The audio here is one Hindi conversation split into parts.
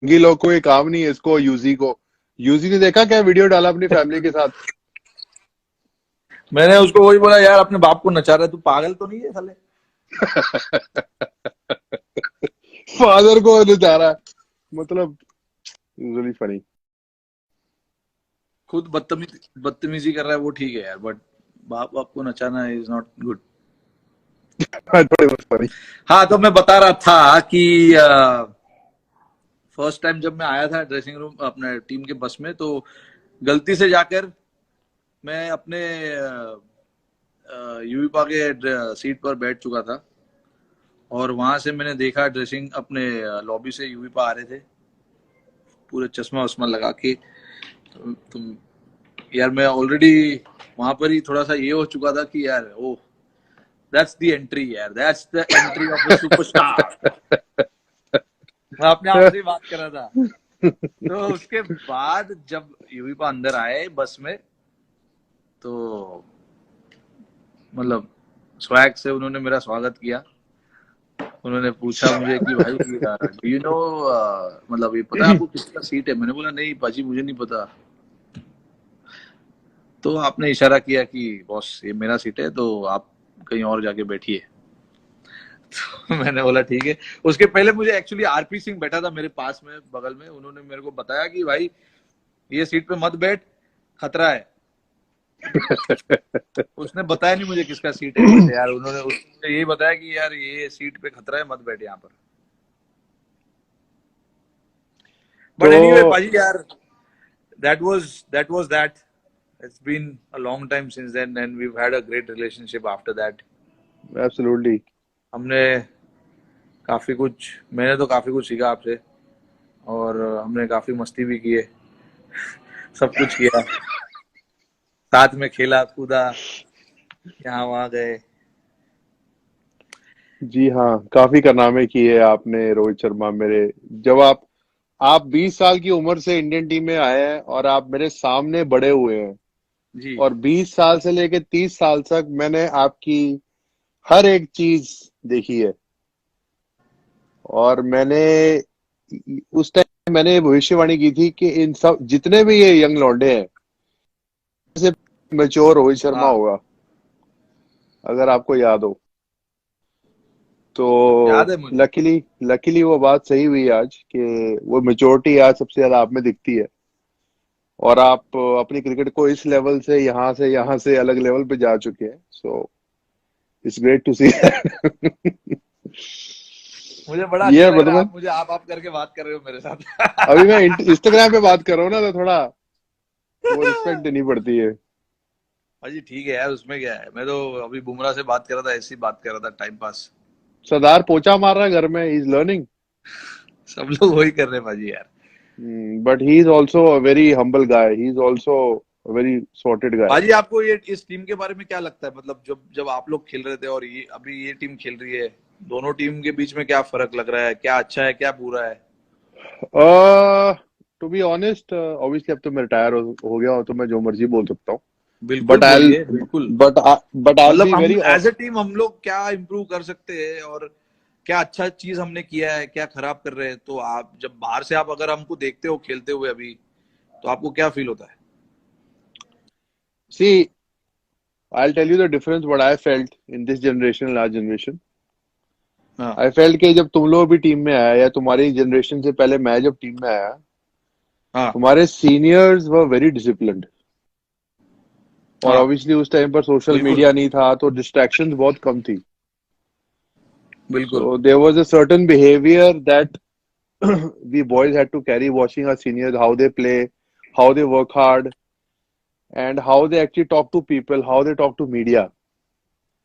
लोग को ये काम नहीं है, इसको यूजी को। यूजी ने देखा क्या वीडियो डाला अपनी फैमिली के साथ? मैंने उसको वही बोला, यार अपने बाप को नचा रहा है, तू पागल तो नहीं है साले? फादर को नचा रहा है, मतलब रियली फनी। खुद बदतमीजी कर रहा है वो ठीक है यार, बट बाप बाप को नचाना इज नॉट गुड। थोड़ी बहुत फनी। हाँ, तो मैं बता रहा था कि फर्स्ट टाइम जब मैं आया था ड्रेसिंग रूम अपने टीम के बस में, तो गलती से जाकर मैं अपने यूवीपा के सीट पर बैठ चुका था, और वहां से मैंने देखा ड्रेसिंग अपने लॉबी से यूवीपा आ रहे थे पूरे चश्मा वश्मा लगा के। तुम यार, मैं ऑलरेडी वहां पर ही थोड़ा सा ये हो चुका था कि यार ओह, दैट्स द एंट्री यार, that's the entry of a superstar. मैं अपने आप से ही बात कर रहा था। तो उसके बाद जब यूवीपा अंदर आए बस में, तो मतलब स्वैग से उन्होंने मेरा स्वागत किया। उन्होंने पूछा मुझे कि भाई डू यू नो, मतलब ये पता है आपको किसका सीट है? मैंने बोला नहीं पाजी, मुझे नहीं पता। तो आपने इशारा किया कि बॉस ये मेरा सीट है, तो आप कहीं और जाके बैठिए। तो मैंने बोला ठीक है। उसके पहले मुझे एक्चुअली आरपी सिंह बैठा था मेरे पास में बगल में। उन्होंने मेरे को बताया कि भाई ये सीट पे मत बैठ, खतरा है। उसने बताया नहीं मुझे किसका सीट है, बट यार उसने यही बताया कि यार ये सीट पे खतरा है, मत बैठ यहाँ पर। बट एनीवे तो पाजी यार, that was that. It's been a long time since then, and we've had a great relationship after that. Absolutely. हमने मैंने तो काफी कुछ सीखा आपसे, और हमने काफी मस्ती भी की है, सब कुछ किया, साथ में खेला कूदा, यहाँ वहां गए। जी हाँ, काफी कारनामे किए आपने रोहित शर्मा मेरे। जब आप 20 साल की उम्र से इंडियन टीम में आए हैं और आप मेरे सामने बड़े हुए हैं, जी और 20 साल से लेके 30 साल तक मैंने आपकी हर एक चीज देखी है। और उस टाइम मैंने भविष्यवाणी की थी कि इन सब जितने भी ये यंग लौंडे हैं, से मैच्योर रोहित शर्मा हाँ, होगा, अगर आपको याद हो तो। याद है मुझे। लकीली वो बात सही हुई आज कि वो मेच्योरिटी आज सबसे ज्यादा आप में दिखती है। और आप अपनी क्रिकेट को इस लेवल से यहाँ से अलग लेवल पे जा चुके हैं। सो इट्स ग्रेट टू सी। मुझे बड़ा अच्छा ये लग रहा है, मतलब आप मुझे आप करके बात कर रहे हो मेरे अभी मैं साथ। इंस्टाग्राम पे बात कर रहा हूँ ना, तो थोड़ा वो रिस्पेक्ट देनी पड़ती है। अजी ठीक है यार, उसमें क्या है, मैं तो अभी बुमराह से बात कर रहा था, ऐसी बात कर रहा था, टाइम पास। सरदार पोचा मार रहा है घर में, ही इज लर्निंग। सब लोग वही कर रहे हैं भाजी यार। But he is also a very humble guy, he is also a very sorted guy. Bhajji आपको ये इस टीम के बारे में क्या लगता है? मतलब जब जब आप लोग खेल रहे थे और ये अभी ये टीम खेल रही है, दोनों टीम के बीच में क्या फर्क लग रहा है? क्या अच्छा है, क्या बुरा है? टू बी ऑनेस्ट, ऑब्वियसली अब तो मैं रिटायर हो गया हूँ, तो मैं जो मर्जी बोल सकता हूँ। बिल्कुल बट आई बोलिए, बिल्कुल। बट बट आई मतलब बी हम वेरी। एज ए टीम हम लोग क्या इम्प्रूव कर सकते हैं, और क्या अच्छा चीज हमने किया है, क्या खराब कर रहे हैं? तो आप जब बाहर से आप अगर हमको देखते हो खेलते हुए अभी, तो आपको क्या फील होता है? See, I tell you the difference what I felt in this generation, last generation. हाँ, आई फेल्ट कि जब तुम लोग भी टीम में आया, या तुम्हारी जनरेशन से पहले मैं जब टीम में आया, हाँ, तुम्हारे सीनियर्स वर वेरी डिसिप्लिन्ड। और हाँ, ऑब्वियसली उस टाइम पर सोशल बिल्कुल, मीडिया नहीं था, तो डिस्ट्रैक्शंस बहुत कम थी। बिल्कुल। So there was a certain behavior that we boys had to carry, watching our seniors, how they play, how they work hard, and how they actually talk to people, how they talk to media,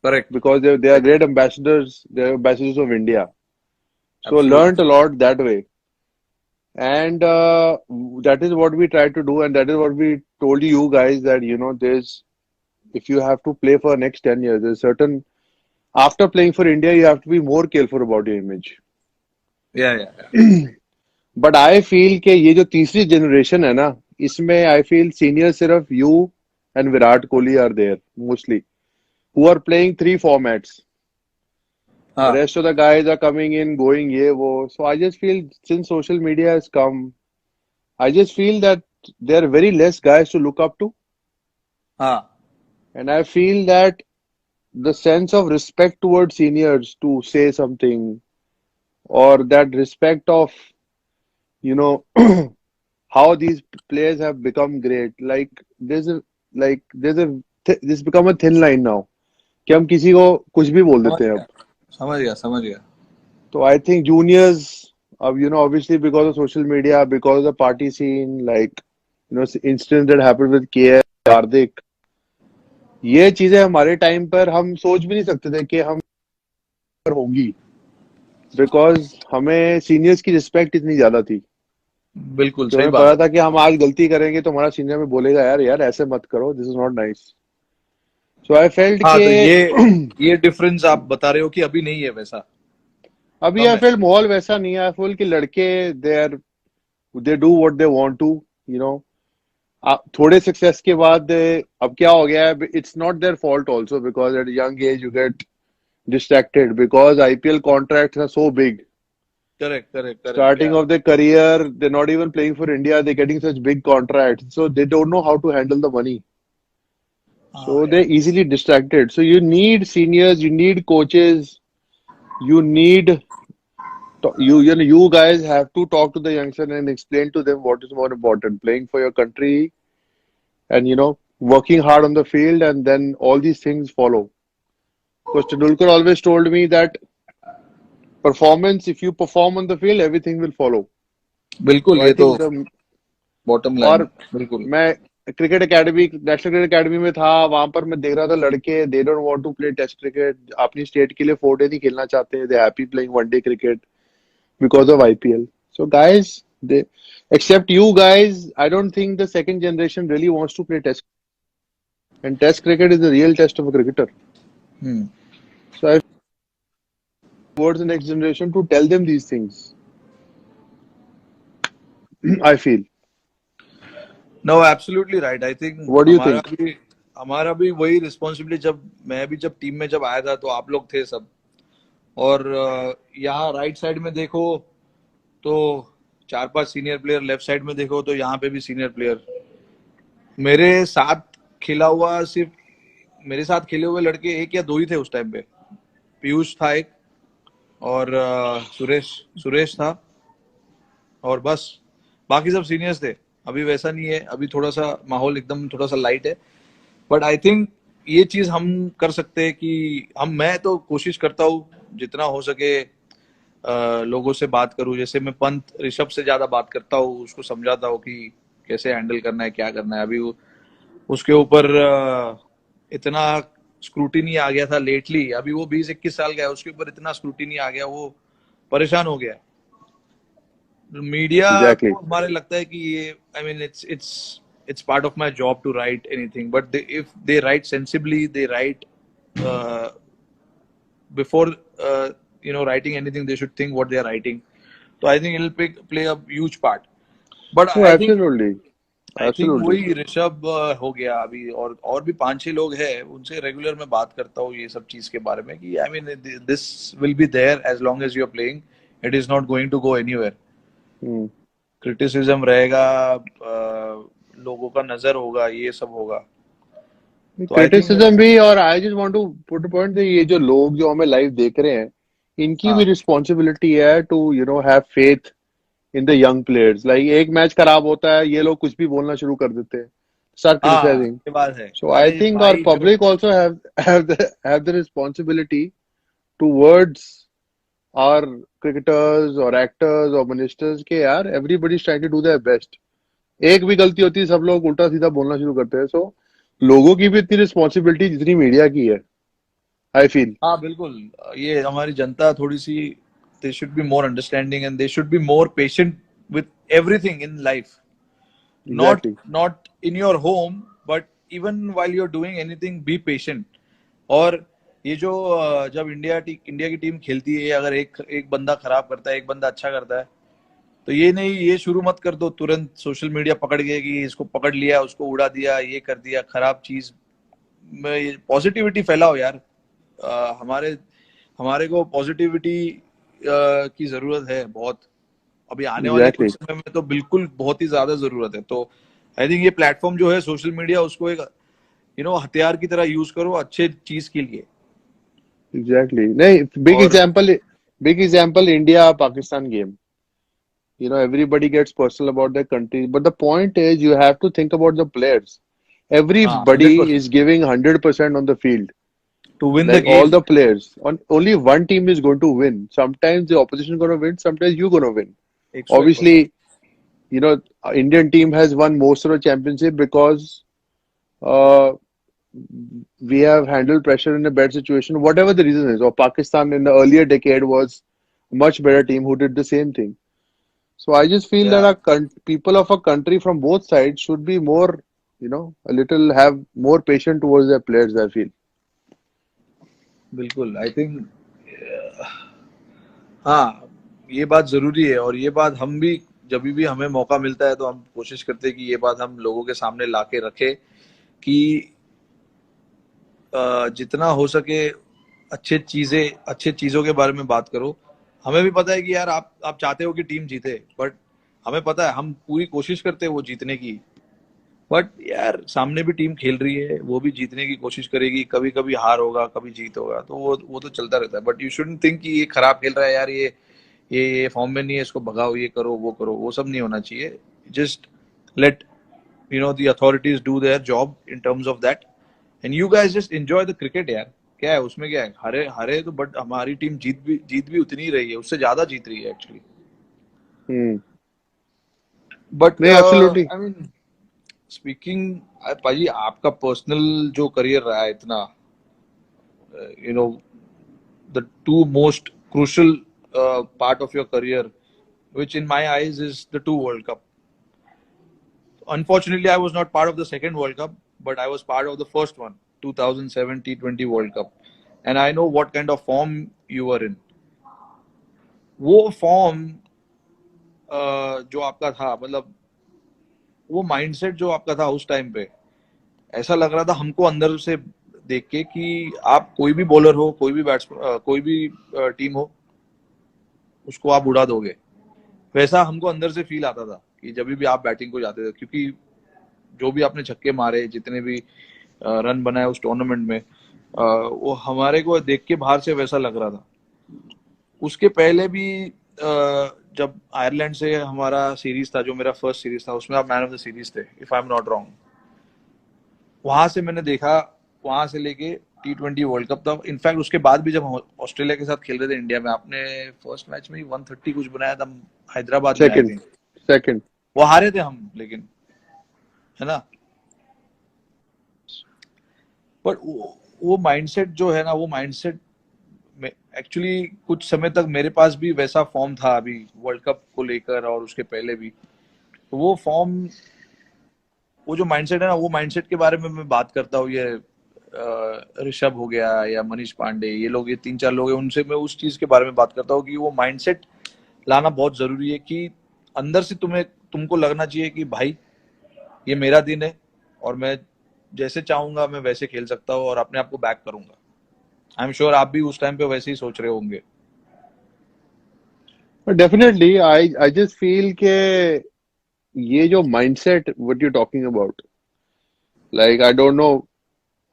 correct, because they are great ambassadors, they're ambassadors of India. So learned a absolutely. lot that way. And that is what we tried to do, and that is what we told you guys, that there's, if you have to play for next 10 years, there's certain, after playing for India, you have to be more careful about your image. या बट आई फील कि ये जो तीसरी जनरेशन है ना, इसमें आई फील सीनियर सिर्फ you and Virat Kohli are there mostly, who are playing 3 formats. हाँ rest of the guys are coming in, going ye wo. So I just feel since social media has come, I just feel that there are very less guys to look up to, हाँ and I feel that the sense of respect towards seniors to say something, or that respect of, you know, how these players have become great. This become a thin line now कि हम किसी को कुछ भी बोल समझ देते हैं अब. गया समझ गया समझ गया So I think juniors, obviously because of social media, because of the party scene, like, incidents that happened with KS, Hardik, ये चीजें हमारे टाइम पर हम सोच भी नहीं सकते थे कि हम पर होंगी, बिकॉज हमें सीनियर्स की रिस्पेक्ट इतनी ज्यादा थी बिल्कुल कि सही हमें बात पता है था कि हम आज गलती करेंगे तो हमारा सीनियर में बोलेगा, यार यार ऐसे मत करो, this is not nice. So I felt हाँ के तो ये डिफरेंस आप बता रहे हो कि अभी नहीं है वैसा अभी कम आई है फेल्ट माहौल वैसा नहीं है. आई फील कि लड़के they do what they want to, you know थोड़े सक्सेस के बाद अब क्या हो गया है, it's not their fault also, because at young age you get distracted because IPL contracts are so big. Correct correct correct Starting या of their career, they're not even playing for India. They're getting such big contracts, so they don't know how to handle the money. हाँ So they're यार easily distracted. So you need seniors, you need coaches, you need you guys have to talk to the youngsters and explain to them what is more important: playing for your country and working hard on the field, and then all these things follow. Because Tendulkar always told me that performance, if you perform on the field, everything will follow. बिल्कुल So I ये तो think बॉटम लाइन और है बिल्कुल मैं cricket academy, national cricket academy में था, वहां पर मैं देख रहा था लड़के, they don't want to play test cricket, अपनी स्टेट के लिए 4 डे नहीं खेलना चाहते, they happy playing 1 day cricket because of IPL. So guys, they except you guys, I don't think the second generation really wants to play test, and test cricket is the real test of a cricketer. Hmm So I towards the next generation to tell them these things. I feel. No absolutely right I think What do you think? हमारा भी वही रिस्पॉन्सिबिलिटी जब मैं भी जब टीम में जब आया था तो आप लोग थे सब और यहाँ राइट साइड में देखो तो 4-5 सीनियर प्लेयर लेफ्ट साइड में देखो तो यहाँ पे भी सीनियर प्लेयर मेरे साथ खेला हुआ सिर्फ मेरे साथ खेले हुए लड़के एक या दो ही थे उस टाइम पे पीयूष था एक और सुरेश सुरेश था और बस बाकी सब सीनियर्स थे अभी वैसा नहीं है अभी थोड़ा सा माहौल एकदम थोड़ा सा लाइट है बट आई थिंक ये चीज हम कर सकते हैं कि मैं तो कोशिश करता हूँ जितना हो सके लोगों से बात करूं जैसे मैं पंत ऋषभ से ज्यादा बात करता हूँ उसको समझाता हूँ कि कैसे हैंडल करना है क्या करना है अभी उसके ऊपर इतना स्क्रूटिनी आ गया था लेटली अभी वो 20-21 साल का है उसके ऊपर इतना स्क्रूटिनी आ गया वो परेशान हो गया मीडिया को Exactly. हमारे लगता है कि ये I mean it's part of my job to write anything but if they write sensibly they write uh, before writing anything they should think what they are writing so I think it'll play a huge part but Oh, absolutely. I think Absolutely. वही ऋषभ हो गया अभी और भी 5-6 लोग हैं उनसे रेगुलर मैं बात करता हूँ ये सब चीज के बारे में कि I mean this will be there as long as you are playing it is not going to go anywhere Hmm. Criticism रहेगा लोगों का नजर होगा ये सब होगा तो आई थिंक क्रिटिसिज्म भी, और I just want to put a point, ये जो लोग जो हमें लाइव देख रहे हैं, इनकी भी हाँ रिस्पॉन्सिबिलिटी है to have faith in the young players. Like एक मैच खराब होता है, ये लोग कुछ भी बोलना शुरू कर देते हैं, स्टार्ट हाँ क्रिटिसाइजिंग. ये बात है So I अरे think our भाई जो public also have the responsibility towards our cricketers or actors or ministers के यार, everybody is trying to do their best. एक भी गलती होती है सब लोग उल्टा सीधा बोलना शुरू करते हैं. सो लोगों की भी इतनी रिस्पॉन्सिबिलिटी जितनी मीडिया की है, आई फील. हाँ बिल्कुल ये हमारी जनता थोड़ी सी they should be more understanding and they should be more patient with everything in life not exactly. not in your home but even while you're doing anything be patient और ये जो जब इंडिया की टीम खेलती है अगर एक एक बंदा खराब करता है एक बंदा अच्छा करता है तो ये नहीं ये शुरू मत कर दो तुरंत सोशल मीडिया पकड़ गए कि इसको पकड़ लिया उसको उड़ा दिया ये कर दिया खराब चीज में पॉजिटिविटी फैलाओ यार हमारे हमारे को पॉजिटिविटी की जरूरत है बहुत, अभी आने वाले कुछ समय में तो बिल्कुल बहुत ही ज्यादा जरूरत है। तो आई थिंक ये प्लेटफॉर्म जो है सोशल मीडिया, उसको एक हथियार की तरह यूज करो अच्छे चीज के लिए। एग्जैक्टली। नहीं, और big example India Pakistan game. Everybody gets personal about their country, but the point is you have to think about the players. हाँ, Everybody 100% is giving 100% on the field. To win the Like all game. the players. Only one team is going to win. Sometimes the opposition is going to win, sometimes you're going to win. 101%। Obviously, Indian team has won most of the championship because uh, we have handled pressure in a bad situation, whatever the reason is. Or Pakistan in the earlier decade was a much better team who did the same thing. So I just feel that या people of a country from both sides should be more, a little have more patient towards their players, I feel. बिल्कुल, आई थिंक हाँ, ये बात जरूरी है। और ये बात हम भी, जब भी हमें मौका मिलता है तो हम कोशिश करते हैं कि ये बात हम लोगों के सामने ला के रखे कि जितना हो सके अच्छे चीजों के बारे में बात करो। हमें भी पता है कि यार आप चाहते हो कि टीम जीते, बट हमें पता है हम पूरी कोशिश करते हैं वो जीतने की। बट यार सामने भी टीम खेल रही है, वो भी जीतने की कोशिश करेगी, कभी कभी हार होगा, कभी जीत होगा, तो वो तो चलता रहता है। बट यू शुडंट थिंक कि ये खराब खेल रहा है यार, ये फॉर्म में नहीं है, इसको भगाओ, ये करो, वो सब नहीं होना चाहिए। Just let the authorities do their job in terms of that, and you guys just enjoy the cricket यार। क्या है उसमें, क्या है, हरे हरे तो, बट हमारी टीम जीत भी उतनी ही रही है, उससे ज्यादा जीत रही है एक्चुअली। Hmm. बट नहीं, absolutely. आई मीन स्पीकिंग, भाई आपका पर्सनल जो करियर रहा है इतना, you know the two most crucial part of your career, which in my eyes is the two World Cup. Unfortunately, I was not part of the second World Cup, but I was part of the first one, 2007 T20 World Cup. And I know what kind of form you were in. वो फॉर्म जो आपका था, मतलब वो माइंडसेट जो आपका था उस टाइम पे, ऐसा लग रहा था हमको अंदर से देख के कि आप कोई भी बॉलर हो, कोई भी बैट्समैन, कोई भी टीम हो, उसको आप उड़ा दोगे। वैसा हमको अंदर से फील आता था कि जब भी आप बैटिंग को जाते थे, क्योंकि जो भी आपने छक्के मारे, जितने भी रन बनाए उस टूर्नामेंट में, वो हमारे को देख के बाहर से वैसा लग रहा था। उसके पहले भी जब आयरलैंड से हमारा सीरीज था, जो मेरा फर्स्ट सीरीज था, उसमें आप मैन ऑफ द सीरीज थे, if I am not wrong. वहां से मैंने देखा, वहां से लेके T20 वर्ल्ड कप था। इनफैक्ट उसके बाद भी जब हम ऑस्ट्रेलिया के साथ खेल रहे थे इंडिया में, आपने फर्स्ट मैच में 130 कुछ बनाया था हैदराबाद में, आई थिंक। Second. वो हारे थे हम, लेकिन, है ना। पर वो माइंडसेट जो है ना, वो माइंडसेट में एक्चुअली कुछ समय तक मेरे पास भी वैसा फॉर्म था अभी वर्ल्ड कप को लेकर, और उसके पहले भी। तो वो फॉर्म, वो जो माइंडसेट है ना, वो माइंडसेट के बारे में मैं बात करता हूँ। ये ऋषभ हो गया या मनीष पांडे, ये लोग, ये 3-4 लोग हैं, उनसे मैं उस चीज के बारे में बात करता हूँ कि वो माइंडसेट लाना बहुत जरूरी है कि अंदर से तुमको लगना चाहिए कि भाई ये मेरा दिन है, और मैं जैसे चाहूंगा मैं वैसे खेल सकता हूँ, और अपने आप को बैक करूंगा। आई एम श्योर आप भी उस टाइम पे वैसे ही सोच रहे होंगे। But definitely, I just feel के ये जो mindset what you're talking about, like I don't know,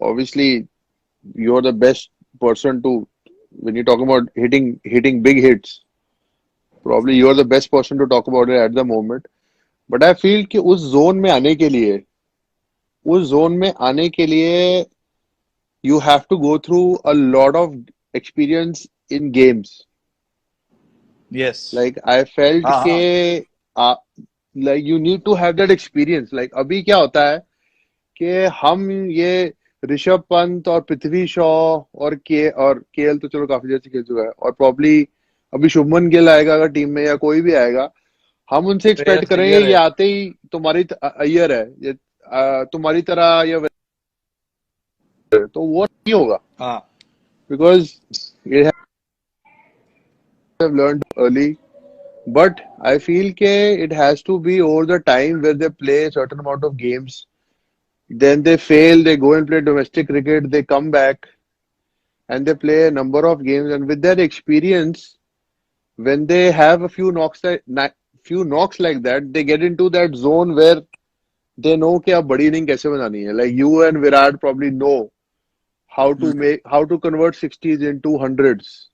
obviously you're the best person to, when you're talking about hitting big hits, probably you're the best person to talk about it at the moment. But I feel कि उस जोन में आने के लिए you have to go through a lot of experience in games. Yes. Like I felt हाँ हाँ। के like you need to have that experience. Like अभी क्या होता है कि हम ये ऋषभ पंत और पृथ्वी शॉ और केएल तो चलो काफी देर से खेल चुका है, और प्रॉब्ली अभी शुभमन गिल आएगा अगर टीम में, या कोई भी आएगा, हम उनसे एक्सपेक्ट श्रेयस करेंगे अय्यर ये है। आते ही अय्यर है, ये तुम्हारी तरह या तो वो नहीं होगा, हाँ बिकॉज ये have learned early. But I feel ke it has to be over the time where they play a certain amount of games. Then they fail, they go and play domestic cricket, they come back. and they play a number of games, and with their experience, when they have a few knocks like that, they get into that zone where they know कि अब बड़ी इनिंग कैसे बनानी है. Like you and Virat probably know how to convert 60s into hundreds.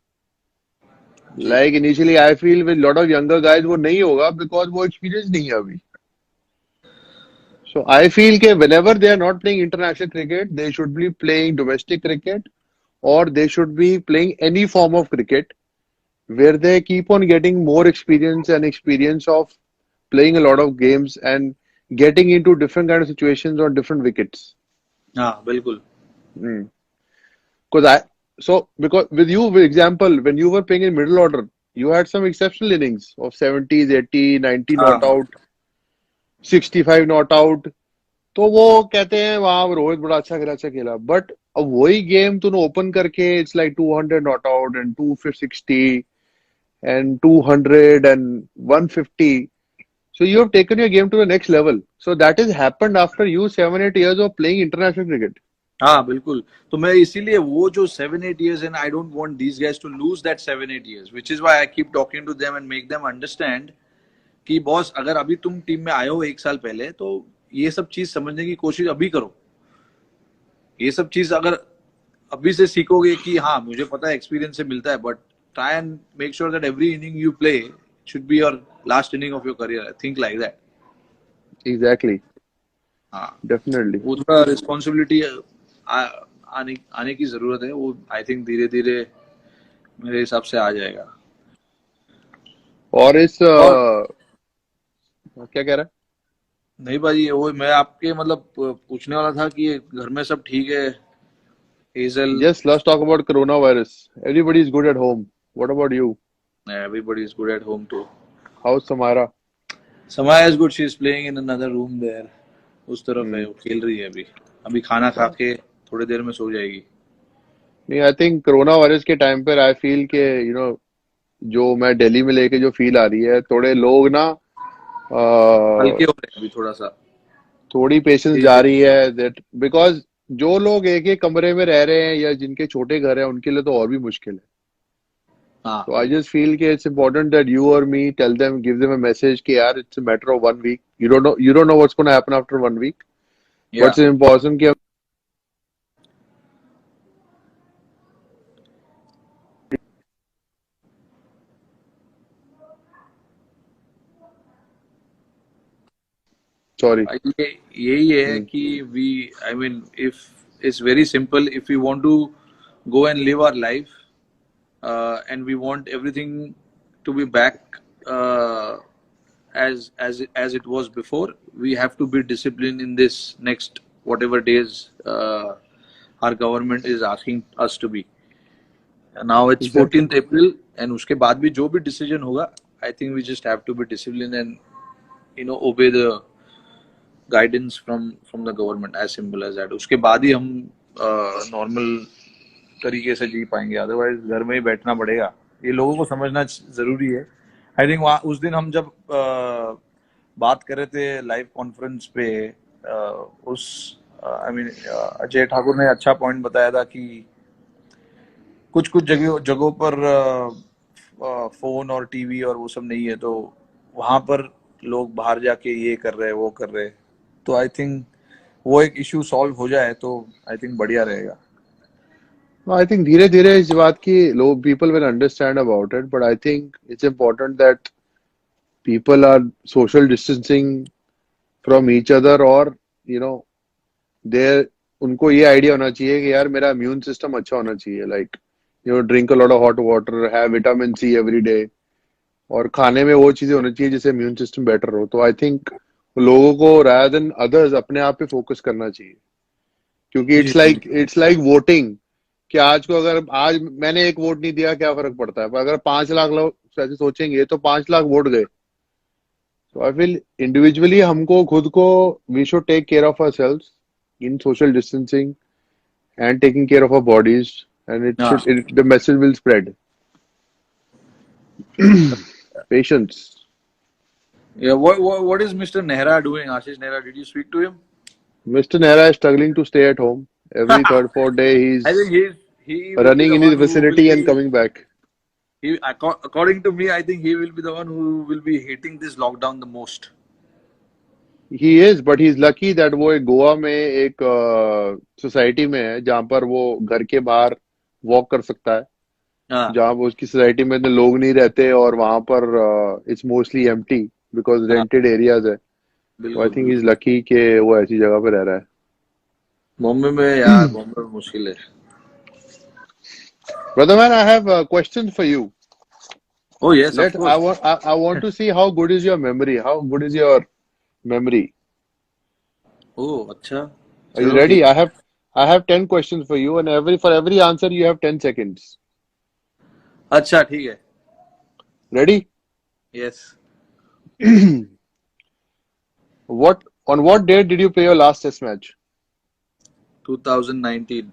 Ji Like initially I feel with lot of younger guys वो नहीं होगा because वो experience नहीं है अभी. So I feel that whenever they are not playing international cricket, they should be playing domestic cricket, or they should be playing any form of cricket where they keep on getting more experience of playing a lot of games and getting into different kind of situations on different wickets. हाँ बिल्कुल. Mm. Because with you, for example, when you were playing in middle order, you had some exceptional innings of 70s, 80, 90 not हाँ out, 65 not out. तो वो कहते हैं वहां रोहित बड़ा अच्छा खेला, बट अब वही गेम तूने ओपन करके it's like 200 not out and 260 and 200 and 150. So you have taken your game to the next level. So that has happened after you 7-8 years of playing international cricket. हाँ बिल्कुल. तो मैं इसीलिए वो जो 7-8 years, and I don't want these guys to lose that 7-8 years, which is why I keep talking to them and make them understand कि बॉस अगर अभी तुम टीम में आए हो 1 साल पहले, तो ये सब चीज समझने की कोशिश अभी करो. ये सब चीज अगर अभी से सीखोगे कि हाँ मुझे पता है एक्सपीरियंस से मिलता है, but try and make sure that every inning you play should be your last inning of your career. I think like that. Exactly. हाँ Definitely. वो थोड़ा रिस्पॉन्सिबिलिटी आने की जरूरत है. वो आई थिंक धीरे धीरे मेरे हिसाब से आ जाएगा. और इस और क्या कह रहा है? नहीं भाई, वो मैं आपके मतलब पूछने वाला था कि घर में सब ठीक है. Hazel. Yes, let's talk about coronavirus. Everybody is good at home. What about you? Everybody is good at home too. How's Samara? Samaya is good. She is playing in another room there. उस तरफ है, वो खेल रही है अभी खाना खा के थोड़ी देर में सो जाएगी. नहीं, आई थिंक कोरोना वायरस के टाइम पर आई फील के जो मैं दिल्ली में लेके जो फील आ रही है, थोड़े लोग ना हल्के हो रहे हैं अभी थोड़ा सा. थोड़ी पेशेंस जा रही है दैट बिकॉज जो लोग एक एक कमरे में रह रहे हैं या जिनके छोटे घर हैं उनके लिए तो और भी मुश्किल है. हाँ So I just feel कि it's important that you or me tell them, give them a message कि यार it's a matter of 1 week. You don't know what's going to happen after 1 week. yeah. But it's important कि sorry. यही है कि we, I mean, if it's very simple, if we want to go and live our life and we want everything to be back as it was before, we have to be disciplined in this next whatever days our government is asking us to be. And now it's 14th April, and उसके बाद भी जो भी decision होगा, I think we just have to be disciplined and obey the guidance from the government, as simple as that. उसके बाद ही हम नॉर्मल तरीके से जी पाएंगे, अदरवाइज घर में ही बैठना पड़ेगा. ये लोगों को समझना जरूरी है. आई थिंक वहाँ उस दिन हम जब बात कर रहे थे लाइव कॉन्फ्रेंस पे, उस आई मीन अजय ठाकुर ने अच्छा पॉइंट बताया था कि कुछ जगहों पर फोन और टीवी और वो सब नहीं है, तो वहां पर लोग बाहर जाके ये कर रहे हैं वो कर रहे हैं. तो आई थिंक वो एक इशू सॉल्व हो जाए तो आई थिंक बढ़िया रहेगा. I think धीरे धीरे इस बात की लोग people will understand about it, but I think it's important that people are social distancing from each other, or they उनको ये आइडिया होना चाहिए कि यार मेरा इम्यून सिस्टम अच्छा होना चाहिए. Like drink a lot of hot water, have vitamin see every day, और खाने में वो चीजें होनी चाहिए जिससे इम्यून सिस्टम बेटर हो. तो आई थिंक लोगों को rather than others अपने आप पे फोकस करना चाहिए, क्योंकि इट्स लाइक वोटिंग कि आज मैंने एक वोट नहीं दिया, क्या फर्क पड़ता है, पर अगर 5 लाख लोग ऐसे सोचेंगे तो 5 लाख वोट गए. तो आई फील इंडिविजुअली हमको खुद को we should take care of ourselves in social distancing and taking care of our bodies, and the message will spread. Patience. Yeah, what is Mr. Nehra doing? Ashish Nehra, did you speak to him? Mr. Nehra is struggling to stay at home. Every third, fourth day I think he will be running the in his one who will vicinity and be. coming back. According to me, I think he will be the one who will be hating this lockdown the most. He is, but he's lucky that वो एक गोवा में एक सोसाइटी में है जहाँ पर वो घर के बाहर वॉक कर सकता है, हाँ जहाँ वो उसकी सोसाइटी में इतने लोग नहीं रहते और वहां पर इट्स मोस्टली एम्प्टी बिकॉज हाँ रेंटेड एरियाज है. तो आई बिल्कुल थिंक ही इज बिल्कुल. लकी कि वो ऐसी जगह पे रह रहा है. बॉम्बे में यार, बॉम्बे में मुश्किल है. Brother man, I have a question for you. Oh yes, of course. I want to see how good is your memory. How good is your memory? Oh अच्छा, Are you चलो ready? ठीक. I have 10 questions for you, and for every answer you have 10 seconds. अच्छा ठीक है. Ready? Yes. On what date did you play your last test match? 2019.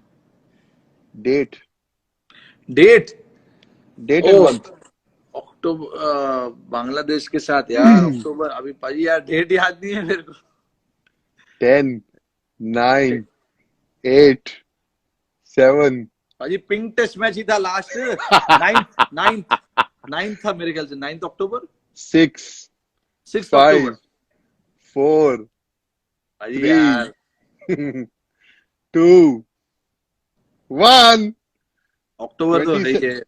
Date. Date. Date and Oh, month. अक्टूबर, बांग्लादेश के साथ यार. अक्टूबर. अभी पाजी यार डेट याद नहीं है मेरे को. 10, 9, 8, 7. पाजी पिंक टेस्ट मैच ही था लास्ट. नाइन्थ था मेरे ख्याल से. 9 अक्टूबर. 6, 6 5, अक्टूबर. 4, पाजी यार 3, 2, 1. अक्टूबर तो है ही है.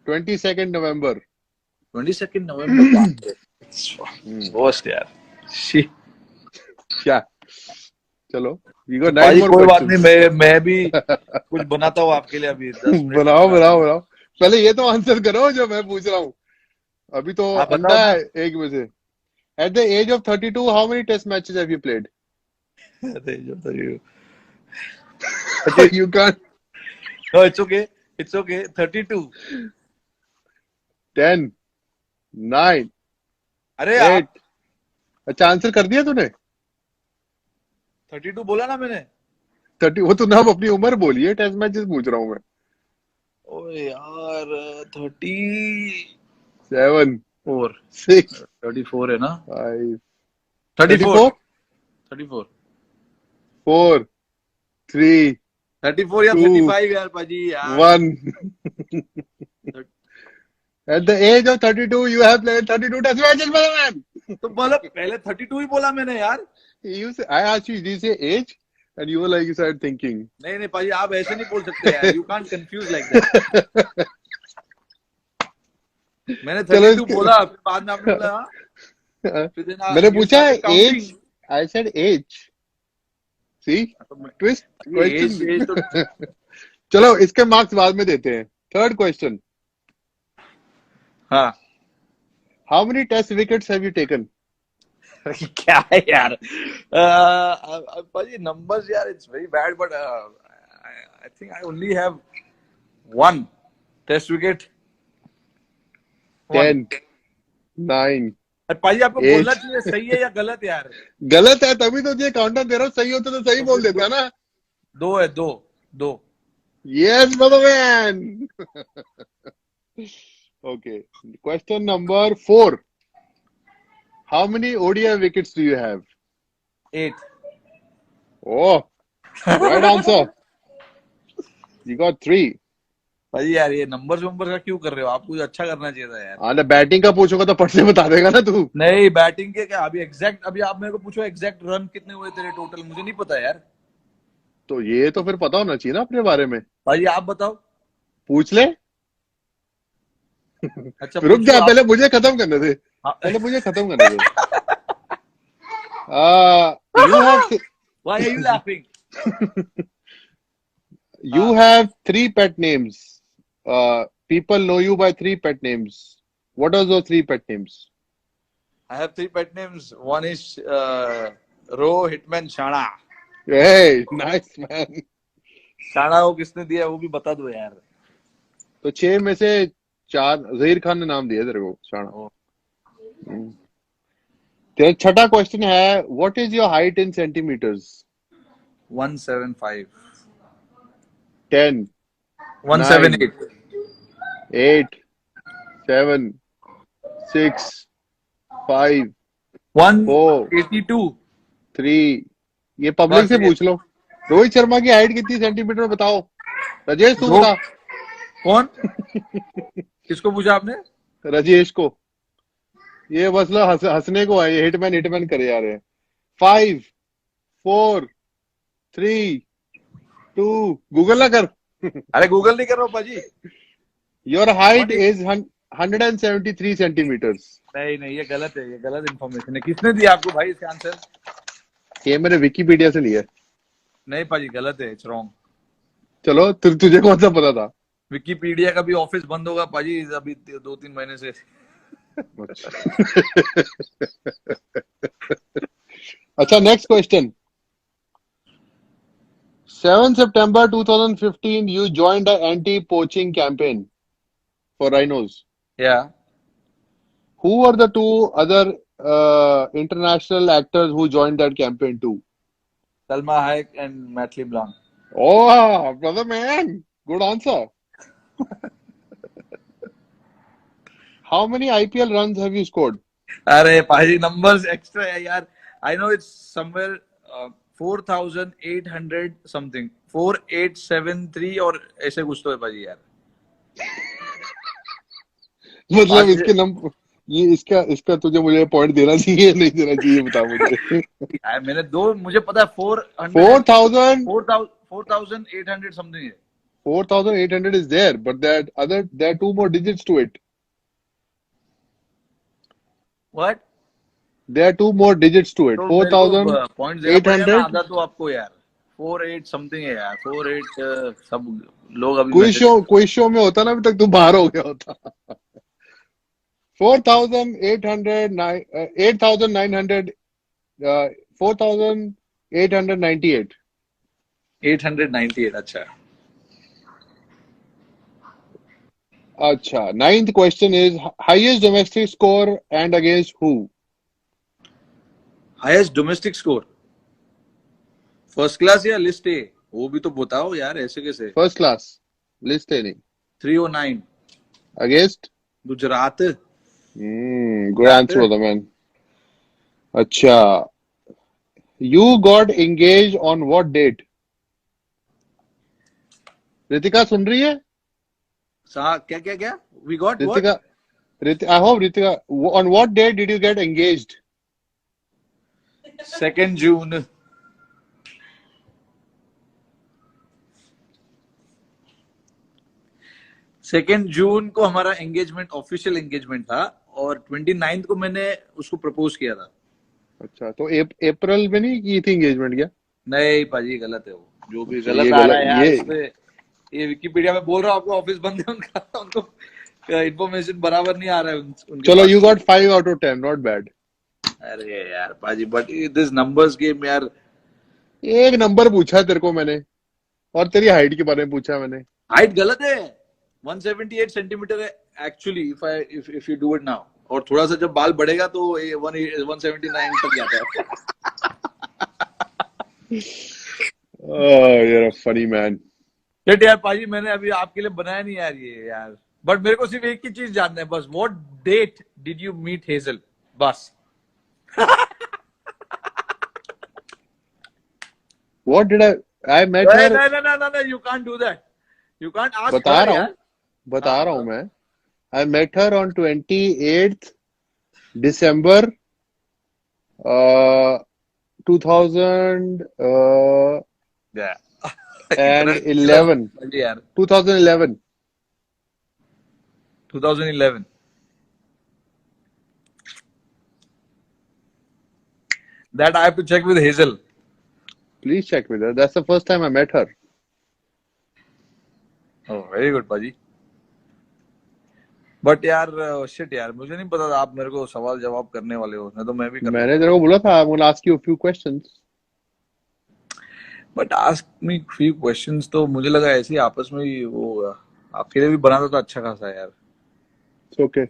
22nd November. 22 नवंबर. दोस्त यार. शी. क्या? चलो, you got 9 पाजी more कोई बात questions. नहीं, मैं भी कुछ बनाता हूँ आपके लिए अभी 10 मिनट. बनाओ. पहले ये तो आंसर करो जो मैं पूछ रहा हूँ. अभी तो आप अंधा बताओ है एक में से. At the age of 32, how many test matches have you played? ना. You can't. No, it's okay. It's okay. 32. 10, 9, अरे 8. आप अच्छा आंसर कर दिया तूने? 32 बोला ना मैंने. 30. वो तूने अब अपनी उम्र बोली है, टेस्ट मैचेस पूछ रहा हूँ मैं. ओए यार 34. 7, 6, 34 है ना. 5, 34. 34, 34. 4, 3, 34 या 2, 35 यार पाजी यार. 1. At the age of 32, you have played 32 test matches, brother man. तो बोला पहले 32 ही बोला मैंने यार. I asked you, did you say age? And you were like, you started thinking. नहीं पाजी, आप ऐसे नहीं बोल सकते यार. You can't confuse like that. मैंने 32 बोला, फिर बाद में आपने बोला हाँ. फिर then मैंने you पूछा started counting. age. I said age. See? Twist question. age तो चलो इसके मार्क्स बाद में देते हैं. Third question. हाँ. How many test wickets have you taken? क्या है यार. पाजी numbers यार, it's very bad, but I think I only have one test wicket. 10, 9. पाजी आपको बोलना चाहिए सही है या गलत यार. गलत है तभी तो ये काउंटर दे रहा हूँ. सही होता तो सही बोल देता ना. 2 है. 2. Yes, brother man. Okay. Question number 4. How many ODI wickets do you have? 8. Oh, right answer. You got 3. भाई यार ये नंबर्स का क्यों कर रहे हो आप. कुछ अच्छा करना चाहिए था यार. हाँ, बैटिंग का पूछोगा तो पट से बता देगा ना तू. नहीं बैटिंग के क्या. अभी आप मेरे को पूछो एग्जैक्ट रन कितने हुए तेरे टोटल. मुझे नहीं पता यार. तो ये तो फिर पता होना चाहिए ना अपने बारे में. भाई आप बताओ. पूछ ले. अच्छा रुक पूछो जा, आप. पहले मुझे खत्म करने दे. हाँ. पहले मुझे खत्म करने दे. You have Why are you laughing? you have 3 pet names. People know you by 3 pet names. What are those 3 pet names? I have 3 pet names. One is Ro Hitman Shana. Hey, nice man. शाना को किसने दिया वो भी बता दो यार. तो 6 में से 4 जहीर खान ने नाम दिया तेरे को शाना. तेरा छठा क्वेश्चन है, what is your height in centimetres? 175. 10, 178. 8, 7, 6, 5, 182. 3. ये पब्लिक से पूछ लो. रोहित शर्मा की हाइट कितनी सेंटीमीटर में बताओ. राजेश तू जो बता। कौन, किसको पूछा आपने? राजेश को। ये मतलब हंसने को है, ये हिटमैन हिटमैन करे जा रहे हैं। 5 4 3 2, गूगल ना कर। अरे गूगल नहीं कर रहा हूँ पाजी। Your height 180। Is 173 centimetres. नहीं नहीं, ये गलत है, ये गलत इन्फॉर्मेशन है। किसने दिया आपको भाई इसका आंसर? ये मैंने विकिपीडिया से लिया है। नहीं पाजी, गलत है, इट्स रॉन्ग। चलो तुझे कौन सा पता था? विकिपीडिया का भी ऑफिस बंद होगा पाजी अभी 2-3 महीने से। अच्छा। अच्छा, next question. 7 September 2015, you joined the anti-poaching campaign for rhinos. या Who were the two other international actors who joined that campaign too? Salma Hayek and Matt LeBlanc. Oh, brother man, good answer. How many IPL runs have you scored? अरे पाजी नंबर्स एक्स्ट्रा है यार। I know it's somewhere 4800 something, 4873 और ऐसे कुछ तो है पाजी यार। मतलब पाजी इसके नंबर, ये इसका तुझे मुझे पॉइंट देना चाहिए नहीं देना चाहिए, बता मुझे। मैंने दो, मुझे पता है 4,000 4800 समथिंग है। 4,800 is there, but there are two more digits to it. What? There are two more digits to it. तो मेरे को पॉइंट देना पड़ेगा ना 4,800. आधा तो आपको यार। 48 समथिंग है यार, 48 सब लोग अभी मैसेज। कोई शो में होता ना, अभी तक तू बाहर हो गया होता। 4,800, 8,900, 4,898. 898, अच्छा। अच्छा, ninth question is highest domestic score and against who? Highest domestic score first class या लिस्ट ए, वो भी तो बताओ यार, ऐसे कैसे? First class. List नहीं। 309 Against? Gujarat. Good answer, brother man. अच्छा, you got engaged on what date? Ritika सुन रही है? क्या क्या क्या? We got what? Ritika, I hope Ritika, on what date did you get engaged? 2 जून। 2 जून को हमारा एंगेजमेंट, ऑफिशियल एंगेजमेंट था, और 29 को मैंने उसको प्रपोज किया था। अच्छा, तो अप्रैल में नहीं की थी एंगेजमेंट क्या? नहीं पाजी, गलत है वो, जो भी अच्छा, गलत ये आ रहा है गलत यार इसमें। ये विकिपीडिया में बोल रहा हूँ आपको, ऑफिस बंद है उनका। उनको इन्फॉर्मेशन बराबर नहीं आ रहा है उनके चलो, पास। you got 5 out of 10, not bad. अरे यार पाजी, बट दिस नंबर्स गेम यार। एक नंबर पूछा तेरे को मैंने, और तेरी हाइट के बारे में पूछा मैंने। हाइट गलत है, 178 सेंटीमीटर है actually, if you do it now. और थोड़ा सा जब बाल बढ़ेगा तो 179 तक जाता है। You're a funny man. But यार पाजी, मैंने अभी आपके लिए बनाया नहीं यार ये यार। बट मेरे को सिर्फ एक ही चीज जानना है बस, what date did you meet Hazel, बस। What did I met her? No, you can't do that. You can't ask बता her रहा यार। हूँ, बता रहा हूँ मैं। I met her on 28th December 2000 Yeah. and 11 यार 2011. 2011। That I have to check with Hazel. Please check with her. That's the first time I met her. Oh, very good पाजी। बट यार शिट यार, मुझे नहीं पता था आप मेरे को सवाल जवाब करने वाले हो, नहीं तो मैं भी कर मैंने तेरे को बोला था I'm gonna ask you a few questions. But ask me few questions, तो मुझे लगा ऐसे ही आपस में ही वो आपके लिए भी बनाता था अच्छा खासा यार। It's okay.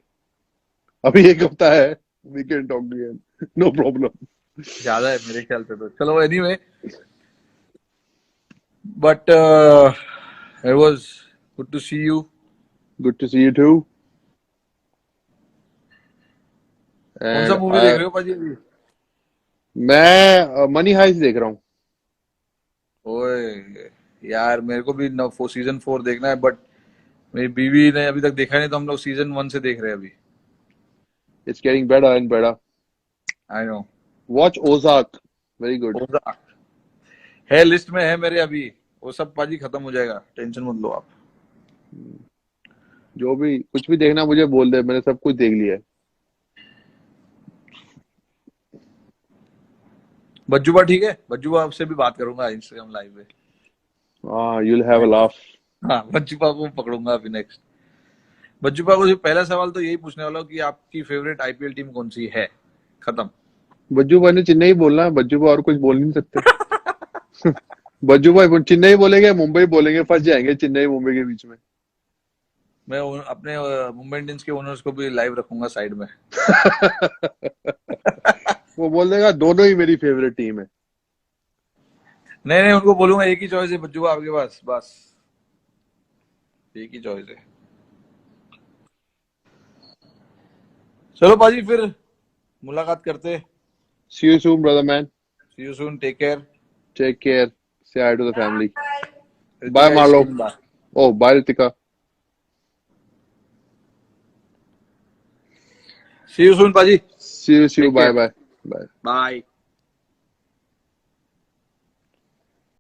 अभी एक हफ्ता है, we can talk again. No problem. ज्यादा है मेरे ख्याल से तो। चलो anyway, but it was good to see you. Good to see you too. कौन सा And मूवी देख रहे हो पाजी अभी? मैं मनी हाइस्ट देख रहा हूँ। ओए यार मेरे को भी सीजन 4 देखना है, बट मेरी बीवी ने अभी तक देखा नहीं, तो हम लोग सीजन 1 से देख रहे हैं अभी। It's getting better and better. I know. Watch Ozark. Very good. है, लिस्ट में है मेरे अभी। वो सब पाजी खत्म हो जाएगा, टेंशन मत लो आप। जो भी कुछ भी देखना मुझे बोल दे, मैंने सब कुछ देख लिया है। बज्जूबा ठीक है, बज्जूबा आपसे भी बात करूंगा इंस्टाग्राम लाइव पे। You'll have a laugh. हाँ, बज्जूबा को पकड़ूंगा अभी नेक्स्ट। बज्जूबा को पहला सवाल तो यही पूछने वाला हूँ कि आपकी फेवरेट आईपीएल टीम कौन सी है। खत्म। बज्जू भाई ने चेन्नई बोलना है, बज्जू भाई और कुछ बोल नहीं सकते। बज्जू भाई चेन्नई बोलेंगे, मुंबई बोलेंगे, फंस जाएंगे चेन्नई मुंबई के बीच में। मैं अपने मुंबई इंडियंस के ओनर्स को भी लाइव रखूंगा साइड में। वो बोल देगा दोनों ही मेरी फेवरेट टीम है। नहीं नहीं, उनको बोलूंगा एक ही चॉइस है बज्जूबा आपके पास, बस एक ही चॉइस है। चलो पाजी, फिर मुलाकात करते। See you soon, brother man. See you soon. Take care. Take care. Say hi to the family. Ritika Bye, is Marlo. saying bye. Oh, bye, Ritika. See you soon, पाजी। See you. Take Bye, care. bye. Bye. Bye.